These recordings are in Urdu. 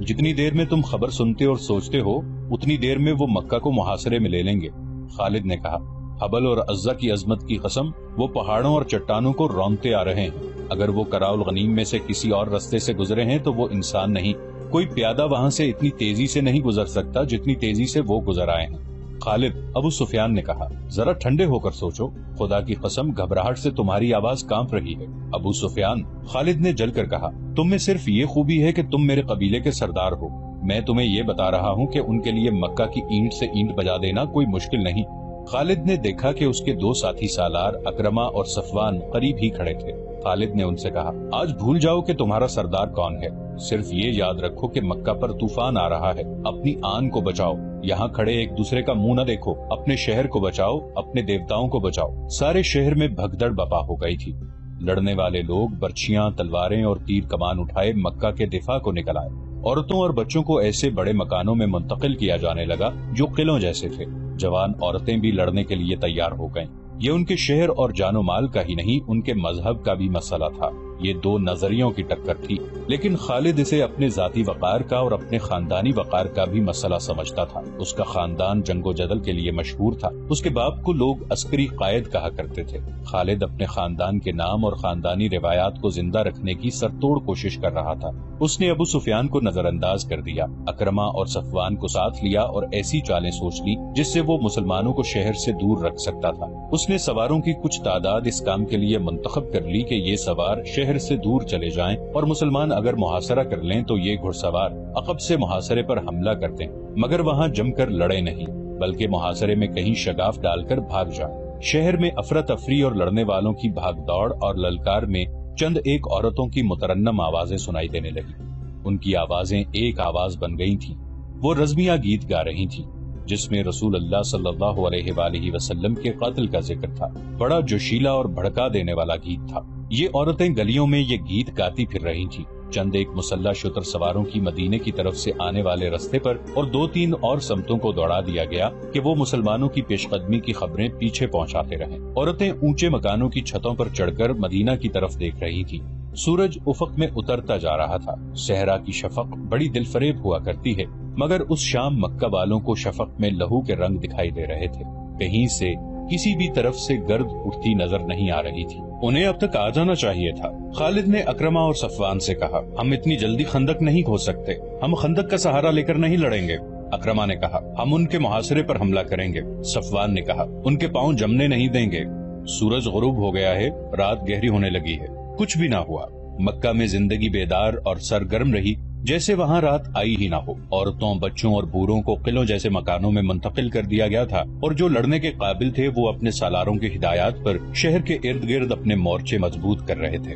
جتنی دیر میں تم خبر سنتے اور سوچتے ہو اتنی دیر میں وہ مکہ کو محاصرے میں لے لیں گے۔ خالد نے کہا، حبل اور عزہ کی عظمت کی قسم، وہ پہاڑوں اور چٹانوں کو رونتے آ رہے ہیں۔ اگر وہ کراؤل غنیم میں سے کسی اور رستے سے گزرے ہیں تو وہ انسان نہیں، کوئی پیادہ وہاں سے اتنی تیزی سے نہیں گزر سکتا جتنی تیزی سے وہ گزر آئے ہیں۔ خالد، ابو سفیان نے کہا، ذرا ٹھنڈے ہو کر سوچو، خدا کی قسم گھبراہٹ سے تمہاری آواز کانپ رہی ہے۔ ابو سفیان، خالد نے جل کر کہا، تم میں صرف یہ خوبی ہے کہ تم میرے قبیلے کے سردار ہو۔ میں تمہیں یہ بتا رہا ہوں کہ ان کے لیے مکہ کی اینٹ سے اینٹ بجا دینا کوئی مشکل نہیں۔ خالد نے دیکھا کہ اس کے دو ساتھی سالار اکرمہ اور صفوان قریب ہی کھڑے تھے۔ خالد نے ان سے کہا، آج بھول جاؤ کہ تمہارا سردار کون ہے، صرف یہ یاد رکھو کہ مکہ پر طوفان آ رہا ہے، اپنی آن کو بچاؤ، یہاں کھڑے ایک دوسرے کا منہ نہ دیکھو، اپنے شہر کو بچاؤ، اپنے دیوتاؤں کو بچاؤ۔ سارے شہر میں بھگدڑ بپا ہو گئی تھی۔ لڑنے والے لوگ برچھیاں، تلواریں اور تیر کمان اٹھائے مکہ کے دفاع کو نکل آئے۔ عورتوں اور بچوں کو ایسے بڑے مکانوں میں منتقل کیا جانے لگا جو قلعوں جیسے تھے۔ جوان عورتیں بھی لڑنے کے لیے تیار ہو گئیں۔ یہ ان کے شہر اور جان و مال کا ہی نہیں، ان کے مذہب کا بھی مسئلہ تھا۔ یہ دو نظریوں کی ٹکر تھی، لیکن خالد اسے اپنے ذاتی وقار کا اور اپنے خاندانی وقار کا بھی مسئلہ سمجھتا تھا۔ اس کا خاندان جنگ و جدل کے لیے مشہور تھا، اس کے باپ کو لوگ عسکری قائد کہا کرتے تھے۔ خالد اپنے خاندان کے نام اور خاندانی روایات کو زندہ رکھنے کی سرتوڑ کوشش کر رہا تھا۔ اس نے ابو سفیان کو نظر انداز کر دیا، اکرمہ اور صفوان کو ساتھ لیا اور ایسی چالیں سوچ لی جس سے وہ مسلمانوں کو شہر سے دور رکھ سکتا تھا۔ اس نے سواروں کی کچھ تعداد اس کام کے لیے منتخب کر لی کہ یہ سوار شہر سے دور چلے جائیں اور مسلمان اگر محاصرہ کر لیں تو یہ گھڑ سوار عقب سے محاصرے پر حملہ کرتے ہیں، مگر وہاں جم کر لڑے نہیں بلکہ محاصرے میں کہیں شگاف ڈال کر بھاگ جائیں۔ شہر میں افراتفری اور لڑنے والوں کی بھاگ دوڑ اور للکار میں چند ایک عورتوں کی مترنم آوازیں سنائی دینے لگی۔ ان کی آوازیں ایک آواز بن گئی تھیں۔ وہ رزمیہ گیت گا رہی تھیں جس میں رسول اللہ صلی اللہ علیہ وآلہ وسلم کے قتل کا ذکر تھا۔ بڑا جوشیلا اور بھڑکا دینے والا گیت تھا۔ یہ عورتیں گلیوں میں یہ گیت گاتی پھر رہی تھیں۔ چند ایک مسلح شتر سواروں کی مدینے کی طرف سے آنے والے رستے پر اور دو تین اور سمتوں کو دوڑا دیا گیا کہ وہ مسلمانوں کی پیش قدمی کی خبریں پیچھے پہنچاتے رہیں۔ عورتیں اونچے مکانوں کی چھتوں پر چڑھ کر مدینہ کی طرف دیکھ رہی تھی۔ سورج افق میں اترتا جا رہا تھا۔ صحرا کی شفق بڑی دل فریب ہوا کرتی ہے، مگر اس شام مکہ والوں کو شفق میں لہو کے رنگ دکھائی دے رہے تھے۔ کہیں سے کسی بھی طرف سے گرد اٹھتی نظر نہیں آ رہی تھی۔ انہیں اب تک آ جانا چاہیے تھا۔ خالد نے اکرمہ اور صفوان سے کہا، ہم اتنی جلدی خندق نہیں کھود سکتے، ہم خندق کا سہارا لے کر نہیں لڑیں گے۔ اکرمہ نے کہا، ہم ان کے محاصرے پر حملہ کریں گے۔ صفوان نے کہا، ان کے پاؤں جمنے نہیں دیں گے۔ سورج غروب ہو گیا ہے، رات گہری ہونے لگی ہے۔ کچھ بھی نہ ہوا۔ مکہ میں زندگی بیدار اور سرگرم رہی جیسے وہاں رات آئی ہی نہ ہو۔ عورتوں، بچوں اور بوڑھوں کو قلعوں جیسے مکانوں میں منتقل کر دیا گیا تھا، اور جو لڑنے کے قابل تھے وہ اپنے سالاروں کی ہدایات پر شہر کے ارد گرد اپنے مورچے مضبوط کر رہے تھے۔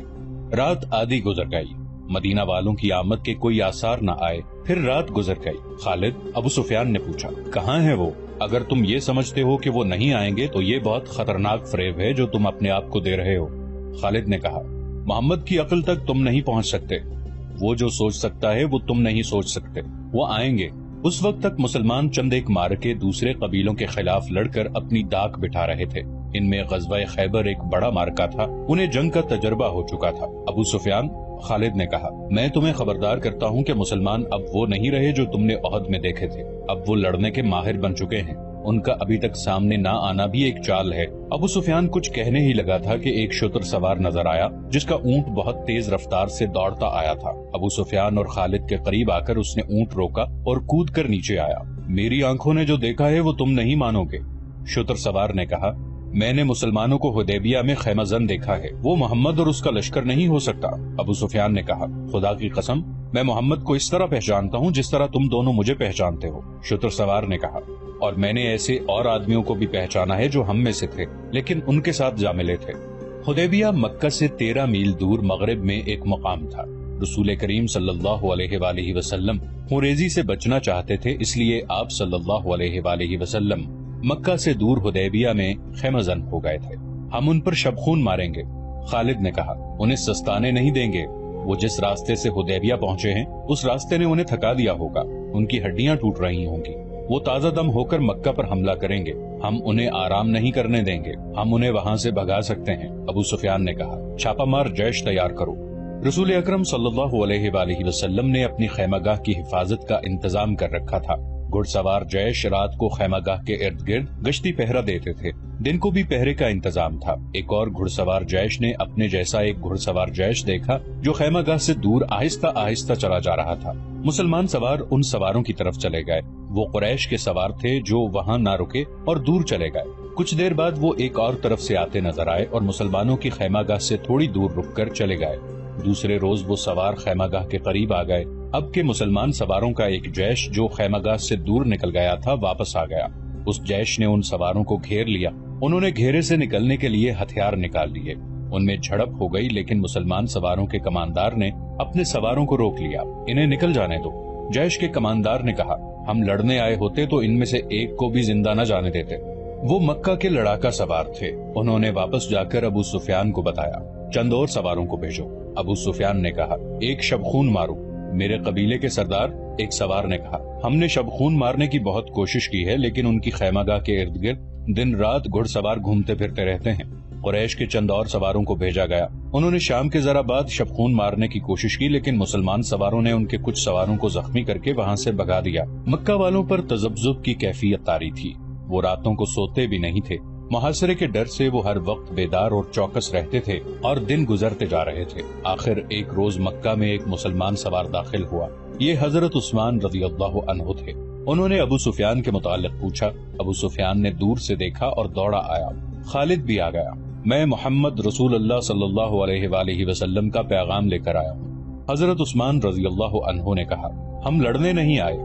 رات آدھی گزر گئی، مدینہ والوں کی آمد کے کوئی آثار نہ آئے۔ پھر رات گزر گئی۔ خالد، ابو سفیان نے پوچھا، کہاں ہے وہ؟ اگر تم یہ سمجھتے ہو کہ وہ نہیں آئیں گے تو یہ بہت خطرناک فریب ہے جو تم اپنے آپ کو دے رہے ہو۔ خالد نے کہا، محمد کی عقل تک تم نہیں پہنچ سکتے۔ وہ جو سوچ سکتا ہے وہ تم نہیں سوچ سکتے۔ وہ آئیں گے۔ اس وقت تک مسلمان چند ایک مارکے دوسرے قبیلوں کے خلاف لڑ کر اپنی داغ بٹھا رہے تھے۔ ان میں غزوہ خیبر ایک بڑا مارکا تھا، انہیں جنگ کا تجربہ ہو چکا تھا۔ ابو سفیان، خالد نے کہا، میں تمہیں خبردار کرتا ہوں کہ مسلمان اب وہ نہیں رہے جو تم نے احد میں دیکھے تھے۔ اب وہ لڑنے کے ماہر بن چکے ہیں۔ ان کا ابھی تک سامنے نہ آنا بھی ایک چال ہے۔ ابو سفیان کچھ کہنے ہی لگا تھا کہ ایک شتر سوار نظر آیا جس کا اونٹ بہت تیز رفتار سے دوڑتا آیا تھا۔ ابو سفیان اور خالد کے قریب آ کر اس نے اونٹ روکا اور کود کر نیچے آیا۔ میری آنکھوں نے جو دیکھا ہے وہ تم نہیں مانو گے۔ شتر سوار نے کہا، میں نے مسلمانوں کو حدیبیہ میں خیمہ زن دیکھا ہے، وہ محمد اور اس کا لشکر نہیں ہو سکتا۔ ابو سفیان نے کہا، خدا کی قسم میں محمد کو اس طرح پہچانتا ہوں جس طرح تم دونوں مجھے پہچانتے ہو۔ شتر سوار نے کہا، اور میں نے ایسے اور آدمیوں کو بھی پہچانا ہے جو ہم میں سے تھے لیکن ان کے ساتھ جا ملے تھے۔ حدیبیہ مکہ سے 13 میل دور مغرب میں ایک مقام تھا۔ رسول کریم صلی اللہ علیہ وآلہ وسلم خوریزی سے بچنا چاہتے تھے، اس لیے آپ صلی اللہ علیہ وآلہ وسلم مکہ سے دور حدیبیہ میں خیمہ زن ہو گئے تھے۔ ہم ان پر شبخون ماریں گے۔ خالد نے کہا، انہیں سستانے نہیں دیں گے۔ وہ جس راستے سے حدیبیہ پہنچے ہیں اس راستے نے انہیں تھکا دیا ہوگا، ان کی ہڈیاں ٹوٹ رہی ہوں گی۔ وہ تازہ دم ہو کر مکہ پر حملہ کریں گے، ہم انہیں آرام نہیں کرنے دیں گے، ہم انہیں وہاں سے بھگا سکتے ہیں۔ ابو سفیان نے کہا، چھاپا مار جیش تیار کرو۔ رسول اکرم صلی اللہ علیہ وآلہ وسلم نے اپنی خیمہ گاہ کی حفاظت کا انتظام کر رکھا تھا۔ گھڑ سوار جیش رات کو خیمہ گاہ کے ارد گرد گشتی پہرا دیتے تھے، دن کو بھی پہرے کا انتظام تھا۔ ایک اور گھڑ سوار جیش نے اپنے جیسا ایک گھڑ سوار جیش دیکھا جو خیمہ گاہ سے دور آہستہ آہستہ چلا جا رہا تھا۔ مسلمان سوار ان سواروں کی طرف چلے گئے۔ وہ قریش کے سوار تھے جو وہاں نہ رکے اور دور چلے گئے۔ کچھ دیر بعد وہ ایک اور طرف سے آتے نظر آئے اور مسلمانوں کی خیمہ گاہ سے تھوڑی دور رک کر چلے گئے۔ دوسرے روز وہ سوار خیمہ گاہ کے قریب آ گئے۔ اب کے مسلمان سواروں کا ایک جیش جو خیمہ گاہ سے دور نکل گیا تھا واپس آ گیا۔ اس جیش نے ان سواروں کو گھیر لیا۔ انہوں نے گھیرے سے نکلنے کے لیے ہتھیار نکال لیے۔ ان میں جھڑپ ہو گئی لیکن مسلمان سواروں کے کماندار نے اپنے سواروں کو روک لیا۔ انہیں نکل جانے دو۔ جیش کے کماندار نے کہا، ہم لڑنے آئے ہوتے تو ان میں سے ایک کو بھی زندہ نہ جانے دیتے۔ وہ مکہ کے لڑاکا سوار تھے۔ انہوں نے واپس جا کر ابو سفیان کو بتایا، چند اور سواروں کو بھیجو۔ ابو سفیان نے کہا، ایک شبخون مارو۔ میرے قبیلے کے سردار ایک سوار نے کہا، ہم نے شبخون مارنے کی بہت کوشش کی ہے لیکن ان کی خیمہ گاہ کے ارد گرد دن رات گھڑ سوار گھومتے پھرتے رہتے ہیں۔ قریش کے چند اور سواروں کو بھیجا گیا۔ انہوں نے شام کے ذرا بعد شبخون مارنے کی کوشش کی لیکن مسلمان سواروں نے ان کے کچھ سواروں کو زخمی کر کے وہاں سے بھگا دیا۔ مکہ والوں پر تذبذب کی کیفیت طاری تھی۔ وہ راتوں کو سوتے بھی نہیں تھے۔ محاصرے کے ڈر سے وہ ہر وقت بیدار اور چوکس رہتے تھے اور دن گزرتے جا رہے تھے۔ آخر ایک روز مکہ میں ایک مسلمان سوار داخل ہوا۔ یہ حضرت عثمان رضی اللہ عنہ تھے۔ انہوں نے ابو سفیان کے متعلق پوچھا۔ ابو سفیان نے دور سے دیکھا اور دوڑا آیا۔ خالد بھی آ گیا۔ میں محمد رسول اللہ صلی اللہ علیہ وآلہ وسلم کا پیغام لے کر آیا ہوں۔ حضرت عثمان رضی اللہ عنہ نے کہا، ہم لڑنے نہیں آئے،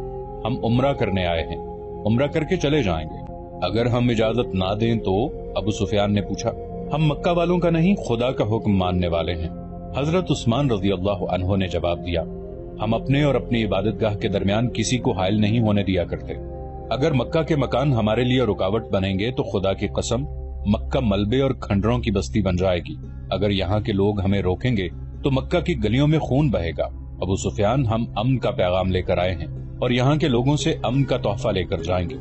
ہم عمرہ کرنے آئے ہیں، عمرہ کر کے چلے جائیں گے۔ اگر ہم اجازت نہ دیں تو؟ ابو سفیان نے پوچھا۔ ہم مکہ والوں کا نہیں، خدا کا حکم ماننے والے ہیں۔ حضرت عثمان رضی اللہ عنہ نے جواب دیا، ہم اپنے اور اپنی عبادت گاہ کے درمیان کسی کو حائل نہیں ہونے دیا کرتے۔ اگر مکہ کے مکان ہمارے لیے رکاوٹ بنیں گے تو خدا کی قسم مکہ ملبے اور کھنڈروں کی بستی بن جائے گی۔ اگر یہاں کے لوگ ہمیں روکیں گے تو مکہ کی گلیوں میں خون بہے گا۔ ابو سفیان، ہم امن کا پیغام لے کر آئے ہیں اور یہاں کے لوگوں سے امن کا تحفہ لے کر جائیں گے۔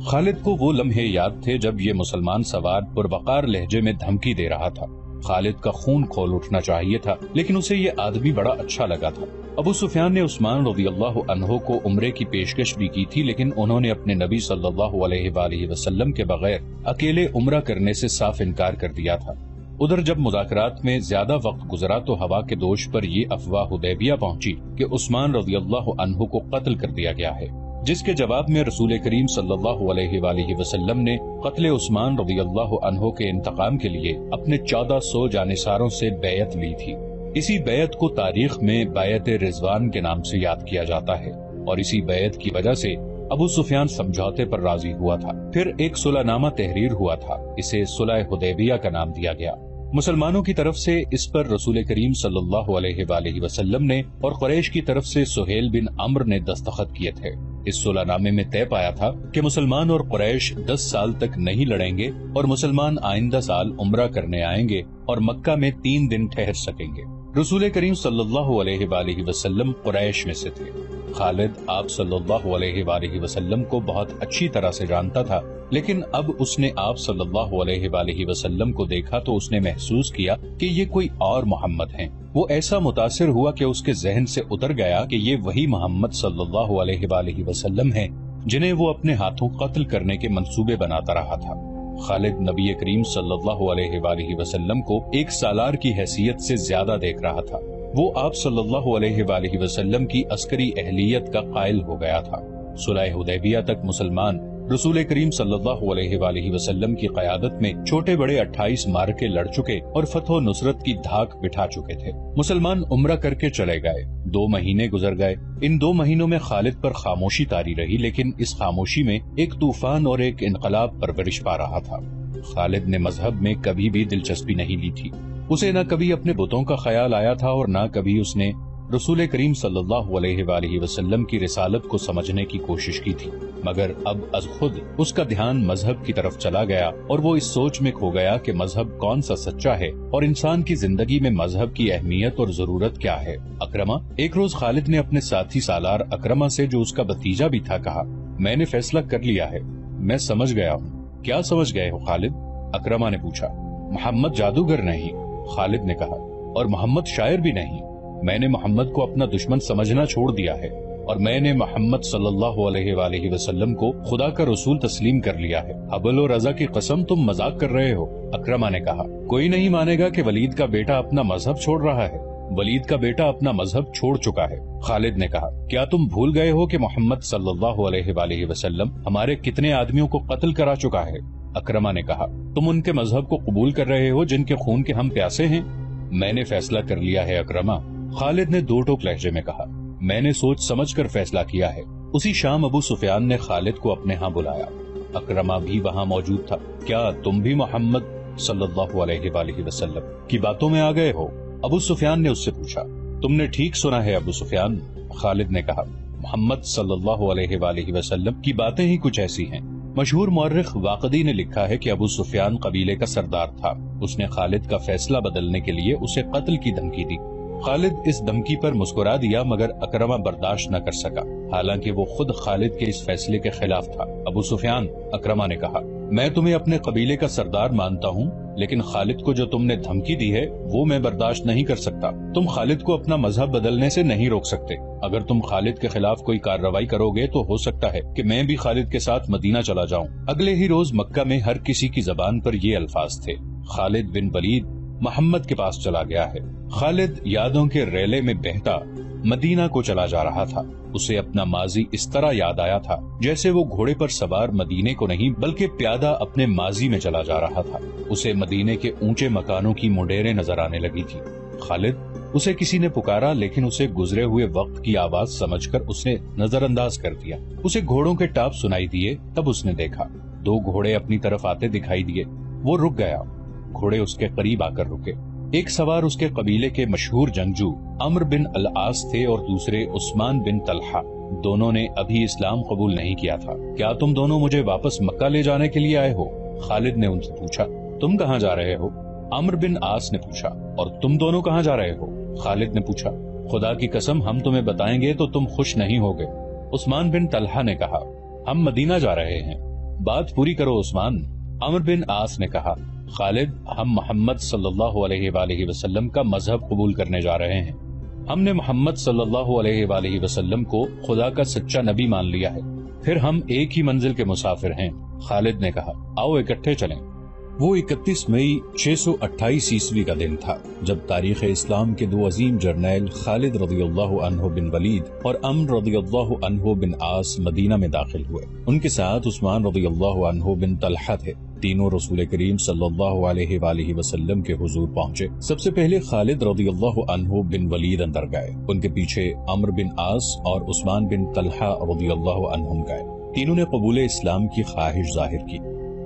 خالد کو وہ لمحے یاد تھے جب یہ مسلمان سوار پروقار لہجے میں دھمکی دے رہا تھا۔ خالد کا خون کھول اٹھنا چاہیے تھا لیکن اسے یہ آدمی بڑا اچھا لگا تھا۔ ابو سفیان نے عثمان رضی اللہ عنہ کو عمرے کی پیشکش بھی کی تھی لیکن انہوں نے اپنے نبی صلی اللہ علیہ وآلہ وسلم کے بغیر اکیلے عمرہ کرنے سے صاف انکار کر دیا تھا۔ ادھر جب مذاکرات میں زیادہ وقت گزرا تو ہوا کے دوش پر یہ افواہ حدیبیہ پہنچی کہ عثمان رضی اللہ عنہ کو قتل کر دیا گیا ہے، جس کے جواب میں رسول کریم صلی اللہ علیہ وآلہ وسلم نے قتل عثمان رضی اللہ عنہ کے انتقام کے لیے اپنے 1400 جانثاروں سے بیعت لی تھی۔ اسی بیعت کو تاریخ میں بیعت رضوان کے نام سے یاد کیا جاتا ہے اور اسی بیعت کی وجہ سے ابو سفیان سمجھوتے پر راضی ہوا تھا۔ پھر ایک صلح نامہ تحریر ہوا تھا، اسے صلح حدیبیہ کا نام دیا گیا۔ مسلمانوں کی طرف سے اس پر رسول کریم صلی اللہ علیہ وآلہ وسلم نے اور قریش کی طرف سے سہیل بن عمرو نے دستخط کیے تھے۔ اس صلح نامے میں طے پایا تھا کہ مسلمان اور قریش 10 سال تک نہیں لڑیں گے اور مسلمان آئندہ سال عمرہ کرنے آئیں گے اور مکہ میں 3 دن ٹھہر سکیں گے۔ رسول کریم صلی اللہ علیہ وآلہ وسلم قریش میں سے تھے۔ خالد آپ صلی اللہ علیہ وآلہ وسلم کو بہت اچھی طرح سے جانتا تھا لیکن اب اس نے آپ صلی اللہ علیہ وآلہ وسلم کو دیکھا تو اس نے محسوس کیا کہ یہ کوئی اور محمد ہیں۔ وہ ایسا متاثر ہوا کہ اس کے ذہن سے اتر گیا کہ یہ وہی محمد صلی اللہ علیہ وآلہ وسلم ہیں جنہیں وہ اپنے ہاتھوں قتل کرنے کے منصوبے بناتا رہا تھا۔ خالد نبی کریم صلی اللہ علیہ وآلہ وسلم کو ایک سالار کی حیثیت سے زیادہ دیکھ رہا تھا۔ وہ آپ صلی اللہ علیہ وآلہ وسلم کی عسکری اہلیت کا قائل ہو گیا تھا۔ صلح حدیبیہ تک مسلمان رسول کریم صلی اللہ علیہ وآلہ وسلم کی قیادت میں چھوٹے بڑے 28 معرکے لڑ چکے اور فتح و نصرت کی دھاک بٹھا چکے تھے۔ مسلمان عمرہ کر کے چلے گئے۔ 2 مہینے گزر گئے۔ ان 2 مہینوں میں خالد پر خاموشی طاری رہی لیکن اس خاموشی میں ایک طوفان اور ایک انقلاب پرورش پا رہا تھا۔ خالد نے مذہب میں کبھی بھی دلچسپی نہیں لی تھی۔ اسے نہ کبھی اپنے بتوں کا خیال آیا تھا اور نہ کبھی اس نے رسول کریم صلی اللہ علیہ وآلہ وسلم کی رسالت کو سمجھنے کی کوشش کی تھی، مگر اب از خود اس کا دھیان مذہب کی طرف چلا گیا اور وہ اس سوچ میں کھو گیا کہ مذہب کون سا سچا ہے اور انسان کی زندگی میں مذہب کی اہمیت اور ضرورت کیا ہے۔ اکرمہ، ایک روز خالد نے اپنے ساتھی سالار اکرمہ سے جو اس کا بھتیجا بھی تھا کہا، میں نے فیصلہ کر لیا ہے، میں سمجھ گیا ہوں۔ کیا سمجھ گئے ہو خالد؟ اکرمہ نے پوچھا۔ محمد جادوگر نہیں، خالد نے کہا، اور محمد شاعر بھی نہیں۔ میں نے محمد کو اپنا دشمن سمجھنا چھوڑ دیا ہے اور میں نے محمد صلی اللہ علیہ وآلہ وسلم کو خدا کا رسول تسلیم کر لیا ہے۔ حبل و رضا کی قسم تم مذاق کر رہے ہو، اکرمہ نے کہا۔ کوئی نہیں مانے گا کہ ولید کا بیٹا اپنا مذہب چھوڑ رہا ہے۔ ولید کا بیٹا اپنا مذہب چھوڑ چکا ہے۔ خالد نے کہا، کیا تم بھول گئے ہو کہ محمد صلی اللہ علیہ وآلہ وسلم ہمارے کتنے آدمیوں کو قتل کرا چکا ہے؟ اکرمہ نے کہا، تم ان کے مذہب کو قبول کر رہے ہو جن کے خون کے ہم پیاسے ہیں؟ میں نے فیصلہ کر لیا ہے اکرمہ، خالد نے دو ٹوک لہجے میں کہا۔ میں نے سوچ سمجھ کر فیصلہ کیا ہے۔ اسی شام ابو سفیان نے خالد کو اپنے ہاں بلایا۔ اکرمہ بھی وہاں موجود تھا۔ کیا تم بھی محمد صلی اللہ علیہ وآلہ وسلم کی باتوں میں آ گئے ہو؟ ابو سفیان نے اس سے پوچھا۔ تم نے ٹھیک سنا ہے ابو سفیان، خالد نے کہا۔ محمد صلی اللہ علیہ وآلہ وسلم کی باتیں ہی کچھ ایسی ہیں۔ مشہور مورخ واقدی نے لکھا ہے کہ ابو سفیان قبیلے کا سردار تھا۔ اس نے خالد کا فیصلہ بدلنے کے لیے اسے قتل کی دھمکی دی۔ خالد اس دھمکی پر مسکرا دیا مگر اکرمہ برداشت نہ کر سکا، حالانکہ وہ خود خالد کے اس فیصلے کے خلاف تھا۔ ابو سفیان، اکرمہ نے کہا، میں تمہیں اپنے قبیلے کا سردار مانتا ہوں، لیکن خالد کو جو تم نے دھمکی دی ہے وہ میں برداشت نہیں کر سکتا۔ تم خالد کو اپنا مذہب بدلنے سے نہیں روک سکتے۔ اگر تم خالد کے خلاف کوئی کارروائی کرو گے تو ہو سکتا ہے کہ میں بھی خالد کے ساتھ مدینہ چلا جاؤں۔ اگلے ہی روز مکہ میں ہر کسی کی زبان پر یہ الفاظ تھے، خالد بن ولید محمد کے پاس چلا گیا ہے۔ خالد یادوں کے ریلے میں بہتا مدینہ کو چلا جا رہا تھا۔ اسے اپنا ماضی اس طرح یاد آیا تھا جیسے وہ گھوڑے پر سوار مدینے کو نہیں بلکہ پیادہ اپنے ماضی میں چلا جا رہا تھا۔ اسے مدینے کے اونچے مکانوں کی منڈیریں نظر آنے لگی تھی۔ خالد، اسے کسی نے پکارا لیکن اسے گزرے ہوئے وقت کی آواز سمجھ کر اس نے نظر انداز کر دیا۔ اسے گھوڑوں کے ٹاپ سنائی دیے، تب اس نے دیکھا دو گھوڑے اپنی طرف آتے دکھائی دیے۔ وہ رک گیا۔ گھوڑے اس کے قریب آ کر رکے۔ ایک سوار اس کے قبیلے کے مشہور جنگجو عمرو بن العاص تھے اور دوسرے عثمان بن طلحہ۔ دونوں نے ابھی اسلام قبول نہیں کیا تھا۔ کیا تم دونوں مجھے واپس مکہ لے جانے کے لیے آئے ہو؟ خالد نے ان سے پوچھا۔ تم کہاں جا رہے ہو؟ عمرو بن عاص نے پوچھا۔ اور تم دونوں کہاں جا رہے ہو؟ خالد نے پوچھا۔ خدا کی قسم ہم تمہیں بتائیں گے تو تم خوش نہیں ہوگے۔ عثمان بن طلحہ نے کہا، ہم مدینہ جا رہے ہیں۔ بات پوری کرو عثمان، عمرو بن عاص نے کہا۔ خالد، ہم محمد صلی اللہ علیہ وآلہ وسلم کا مذہب قبول کرنے جا رہے ہیں۔ ہم نے محمد صلی اللہ علیہ وآلہ وسلم کو خدا کا سچا نبی مان لیا ہے، پھر ہم ایک ہی منزل کے مسافر ہیں۔ خالد نے کہا، آؤ اکٹھے چلیں۔ وہ 31 مئی 628 عیسوی کا دن تھا جب تاریخ اسلام کے دو عظیم جرنیل خالد رضی اللہ عنہ بن ولید اور عمرو رضی اللہ عنہ بن عاص مدینہ میں داخل ہوئے۔ ان کے ساتھ عثمان رضی اللہ عنہ بن طلحہ تھے۔ تینوں رسول کریم صلی اللہ علیہ وآلہ وسلم کے حضور پہنچے۔ سب سے پہلے خالد رضی اللہ عنہ بن ولید اندر گئے، ان کے پیچھے عمرو بن عاص اور عثمان بن طلحہ رضی اللہ عنہم گئے۔ تینوں نے قبول اسلام کی خواہش ظاہر کی۔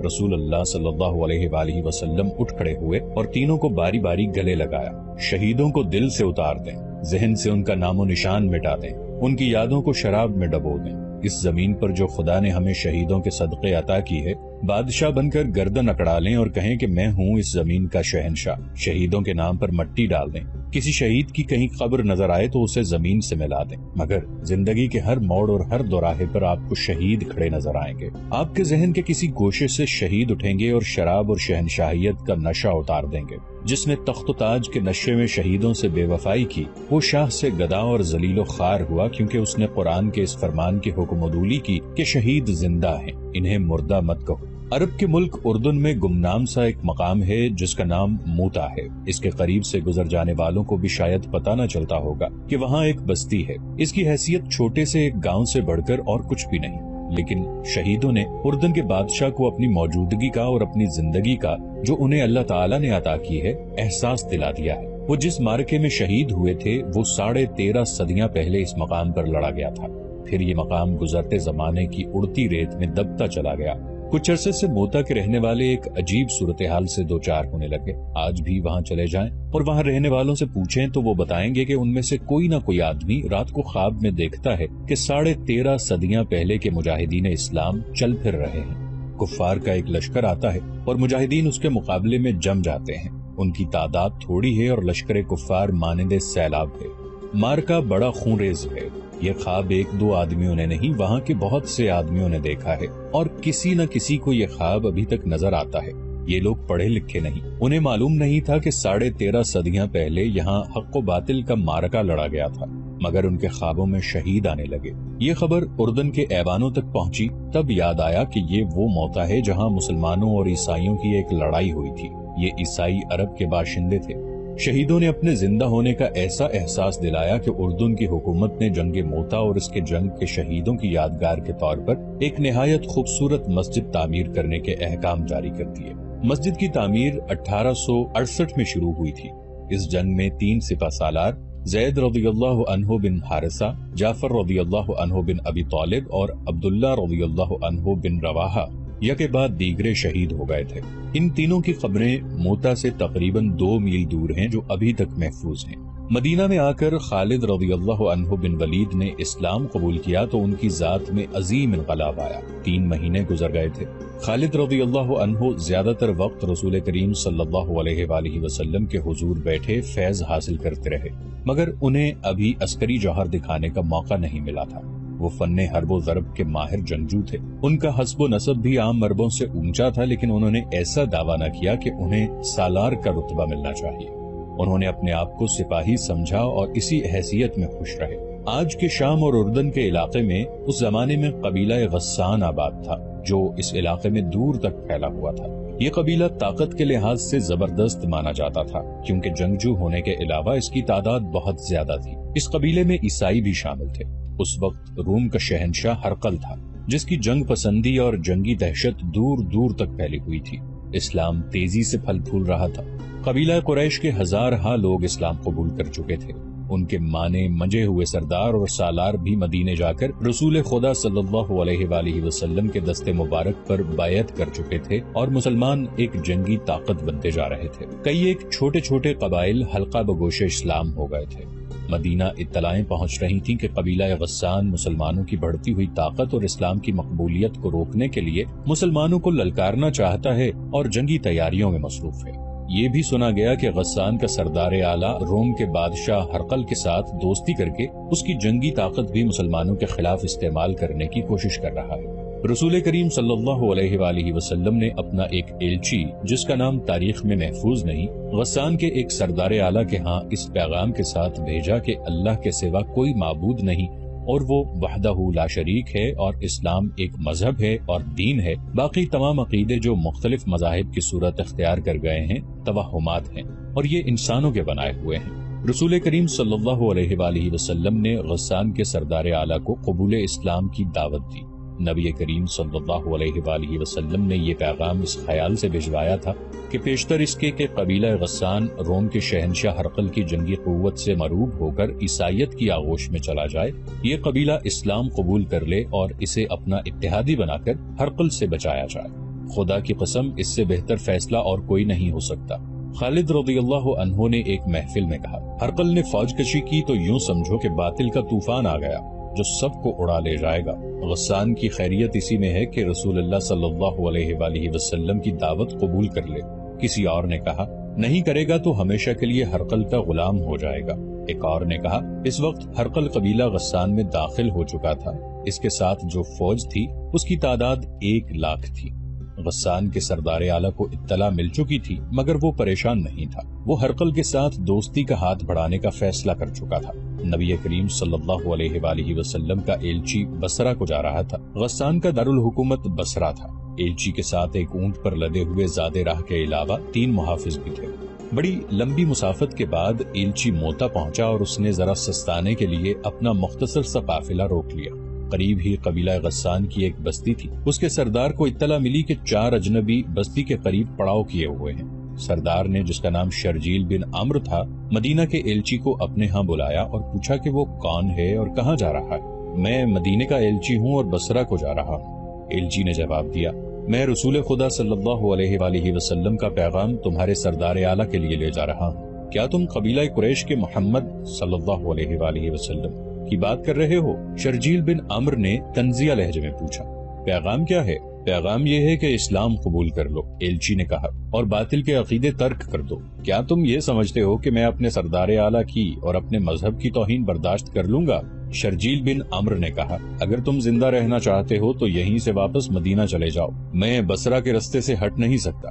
رسول اللہ صلی اللہ علیہ وآلہ وسلم اٹھ کھڑے ہوئے اور تینوں کو باری باری گلے لگایا۔ شہیدوں کو دل سے اتار دیں، ذہن سے ان کا نام و نشان مٹا دیں، ان کی یادوں کو شراب میں ڈبو دیں۔ اس زمین پر جو خدا نے ہمیں شہیدوں کے صدقے عطا کی ہے، بادشاہ بن کر گردن اکڑا لیں اور کہیں کہ میں ہوں اس زمین کا شہنشاہ۔ شہیدوں کے نام پر مٹی ڈال دیں۔ کسی شہید کی کہیں قبر نظر آئے تو اسے زمین سے ملا دیں، مگر زندگی کے ہر موڑ اور ہر دوراہے پر آپ کو شہید کھڑے نظر آئیں گے۔ آپ کے ذہن کے کسی گوشے سے شہید اٹھیں گے اور شراب اور شہنشاہیت کا نشہ اتار دیں گے۔ جس نے تخت و تاج کے نشے میں شہیدوں سے بے وفائی کی، وہ شاہ سے گدا اور ذلیل و خوار ہوا، کیونکہ اس نے قرآن کے اس فرمان کی حکم عدولی کی کہ شہید زندہ ہیں، انہیں مردہ مت کہو۔ عرب کے ملک اردن میں گمنام سا ایک مقام ہے جس کا نام موتا ہے۔ اس کے قریب سے گزر جانے والوں کو بھی شاید پتہ نہ چلتا ہوگا کہ وہاں ایک بستی ہے۔ اس کی حیثیت چھوٹے سے ایک گاؤں سے بڑھ کر اور کچھ بھی نہیں، لیکن شہیدوں نے اردن کے بادشاہ کو اپنی موجودگی کا اور اپنی زندگی کا جو انہیں اللہ تعالیٰ نے عطا کی ہے احساس دلا دیا ہے۔ وہ جس معرکے میں شہید ہوئے تھے وہ 13.5 صدیاں پہلے اس مقام پر لڑا گیا تھا۔ پھر یہ مقام گزرتے زمانے کی اڑتی ریت میں دبتا چلا گیا۔ کچھ عرصے سے موتا کے رہنے والے ایک عجیب صورتحال سے دوچار ہونے لگے۔ آج بھی وہاں چلے جائیں اور وہاں رہنے والوں سے پوچھیں تو وہ بتائیں گے کہ ان میں سے کوئی نہ کوئی آدمی رات کو خواب میں دیکھتا ہے کہ 13.5 صدیاں پہلے کے مجاہدین اسلام چل پھر رہے ہیں۔ کفار کا ایک لشکر آتا ہے اور مجاہدین اس کے مقابلے میں جم جاتے ہیں۔ ان کی تعداد تھوڑی ہے اور لشکر کفار مانند سیلاب ہے۔ مارکا بڑا خونریز ہے۔ یہ خواب ایک دو آدمیوں نے نہیں، وہاں کے بہت سے آدمیوں نے دیکھا ہے اور کسی نہ کسی کو یہ خواب ابھی تک نظر آتا ہے۔ یہ لوگ پڑھے لکھے نہیں، انہیں معلوم نہیں تھا کہ 13.5 صدیاں پہلے یہاں حق و باطل کا معرکہ لڑا گیا تھا، مگر ان کے خوابوں میں شہید آنے لگے۔ یہ خبر اردن کے ایوانوں تک پہنچی، تب یاد آیا کہ یہ وہ موقع ہے جہاں مسلمانوں اور عیسائیوں کی ایک لڑائی ہوئی تھی۔ یہ عیسائی عرب کے باشندے تھے۔ شہیدوں نے اپنے زندہ ہونے کا ایسا احساس دلایا کہ اردن کی حکومت نے جنگ موتا اور اس کے جنگ کے شہیدوں کی یادگار کے طور پر ایک نہایت خوبصورت مسجد تعمیر کرنے کے احکام جاری کر دیے۔ مسجد کی تعمیر 1868 میں شروع ہوئی تھی۔ اس جنگ میں 3 سپہ سالار زید رضی اللہ عنہ بن حارثہ، جعفر رضی اللہ عنہ بن ابی طالب اور عبداللہ رضی اللہ عنہ بن رواحہ یکے بعد دیگرے شہید ہو گئے تھے۔ ان تینوں کی قبریں موتا سے تقریباً 2 میل دور ہیں، جو ابھی تک محفوظ ہیں۔ مدینہ میں آ کر خالد رضی اللہ عنہ بن ولید نے اسلام قبول کیا تو ان کی ذات میں عظیم انقلاب آیا۔ 3 مہینے گزر گئے تھے۔ خالد رضی اللہ عنہ زیادہ تر وقت رسول کریم صلی اللہ علیہ وآلہ وسلم کے حضور بیٹھے فیض حاصل کرتے رہے، مگر انہیں ابھی عسکری جوہر دکھانے کا موقع نہیں ملا تھا۔ وہ فن حرب و ضرب کے ماہر جنگجو تھے۔ ان کا حسب و نسب بھی عام عربوں سے اونچا تھا، لیکن انہوں نے ایسا دعویٰ نہ کیا کہ انہیں سالار کا رتبہ ملنا چاہیے۔ انہوں نے اپنے آپ کو سپاہی سمجھا اور اسی حیثیت میں خوش رہے۔ آج کے شام اور اردن کے علاقے میں اس زمانے میں قبیلہ غسان آباد تھا، جو اس علاقے میں دور تک پھیلا ہوا تھا۔ یہ قبیلہ طاقت کے لحاظ سے زبردست مانا جاتا تھا، کیونکہ جنگجو ہونے کے علاوہ اس کی تعداد بہت زیادہ تھی۔ اس قبیلے میں عیسائی بھی شامل تھے۔ اس وقت روم کا شہنشاہ ہرقل تھا، جس کی جنگ پسندی اور جنگی دہشت دور دور تک پھیلی ہوئی تھی۔ اسلام تیزی سے پھل پھول رہا تھا۔ قبیلہ قریش کے ہزارہا لوگ اسلام قبول کر چکے تھے۔ ان کے مانے منجے ہوئے سردار اور سالار بھی مدینے جا کر رسول خدا صلی اللہ علیہ وآلہ وسلم کے دست مبارک پر بیعت کر چکے تھے، اور مسلمان ایک جنگی طاقت بنتے جا رہے تھے۔ کئی ایک چھوٹے چھوٹے قبائل حلقہ بگوش اسلام ہو گئے تھے۔ مدینہ اطلاعیں پہنچ رہی تھیں کہ قبیلہ غسان مسلمانوں کی بڑھتی ہوئی طاقت اور اسلام کی مقبولیت کو روکنے کے لیے مسلمانوں کو للکارنا چاہتا ہے اور جنگی تیاریوں میں مصروف ہے۔ یہ بھی سنا گیا کہ غسان کا سردار اعلیٰ روم کے بادشاہ ہرقل کے ساتھ دوستی کر کے اس کی جنگی طاقت بھی مسلمانوں کے خلاف استعمال کرنے کی کوشش کر رہا ہے۔ رسول کریم صلی اللہ علیہ وآلہ وسلم نے اپنا ایک ایلچی، جس کا نام تاریخ میں محفوظ نہیں، غسان کے ایک سردار اعلیٰ کے ہاں اس پیغام کے ساتھ بھیجا کہ اللہ کے سوا کوئی معبود نہیں اور وہ وحدہ لا شریک ہے، اور اسلام ایک مذہب ہے اور دین ہے۔ باقی تمام عقیدے جو مختلف مذاہب کی صورت اختیار کر گئے ہیں توہمات ہیں، اور یہ انسانوں کے بنائے ہوئے ہیں۔ رسول کریم صلی اللہ علیہ وآلہ وسلم نے غسان کے سردار اعلیٰ کو قبول اسلام کی دعوت دی۔ نبی کریم صلی اللہ علیہ وآلہ وسلم نے یہ پیغام اس خیال سے بھجوایا تھا کہ پیشتر اس کے کہ قبیلہ غسان روم کے شہنشاہ ہرقل کی جنگی قوت سے مروب ہو کر عیسائیت کی آغوش میں چلا جائے، یہ قبیلہ اسلام قبول کر لے اور اسے اپنا اتحادی بنا کر ہرقل سے بچایا جائے۔ خدا کی قسم، اس سے بہتر فیصلہ اور کوئی نہیں ہو سکتا۔ خالد رضی اللہ عنہ نے ایک محفل میں کہا، ہرقل نے فوج کشی کی تو یوں سمجھو کہ باطل کا طوفان آ گیا جو سب کو اڑا لے جائے گا۔ غسان کی خیریت اسی میں ہے کہ رسول اللہ صلی اللہ علیہ وآلہ وسلم کی دعوت قبول کر لے۔ کسی اور نے کہا، نہیں کرے گا تو ہمیشہ کے لیے ہرقل کا غلام ہو جائے گا۔ ایک اور نے کہا، اس وقت ہرقل قبیلہ غسان میں داخل ہو چکا تھا۔ اس کے ساتھ جو فوج تھی اس کی تعداد 1 لاکھ تھی۔ غسان کے سردار اعلیٰ کو اطلاع مل چکی تھی، مگر وہ پریشان نہیں تھا۔ وہ ہرقل کے ساتھ دوستی کا ہاتھ بڑھانے کا فیصلہ کر چکا تھا۔ نبی کریم صلی اللہ علیہ وآلہ وسلم کا ایلچی بصرہ کو جا رہا تھا۔ غسان کا دارالحکومت بصرہ تھا۔ ایلچی کے ساتھ ایک اونٹ پر لدے ہوئے زادے راہ کے علاوہ 3 محافظ بھی تھے۔ بڑی لمبی مسافت کے بعد ایلچی موتا پہنچا اور اس نے ذرا سستانے کے لیے اپنا مختصر سا قافلہ روک لیا۔ قریب ہی قبیلہ غسان کی ایک بستی تھی۔ اس کے سردار کو اطلاع ملی کہ 4 اجنبی بستی کے قریب پڑاؤ کیے ہوئے ہیں۔ سردار نے، جس کا نام شرجیل بن عمرو تھا، مدینہ کے ایلچی کو اپنے ہاں بلایا اور پوچھا کہ وہ کون ہے اور کہاں جا رہا ہے۔ میں مدینے کا ایلچی ہوں اور بصرہ کو جا رہا ہوں۔ ایلچی نے جواب دیا، میں رسول خدا صلی اللہ علیہ وآلہ وسلم کا پیغام تمہارے سردار اعلیٰ کے لیے لے جا رہا ہوں۔ کیا تم قبیلہ قریش کے محمد صلی اللہ علیہ وآلہ وسلم کی بات کر رہے ہو؟ شرجیل بن عمرو نے طنزیہ لہجے میں پوچھا۔ پیغام کیا ہے؟ پیغام یہ ہے کہ اسلام قبول کر لو، ایلچی نے کہا، اور باطل کے عقیدے ترک کر دو۔ کیا تم یہ سمجھتے ہو کہ میں اپنے سردار اعلیٰ کی اور اپنے مذہب کی توہین برداشت کر لوں گا؟ شرجیل بن عمرو نے کہا، اگر تم زندہ رہنا چاہتے ہو تو یہیں سے واپس مدینہ چلے جاؤ، میں بصرہ کے رستے سے ہٹ نہیں سکتا۔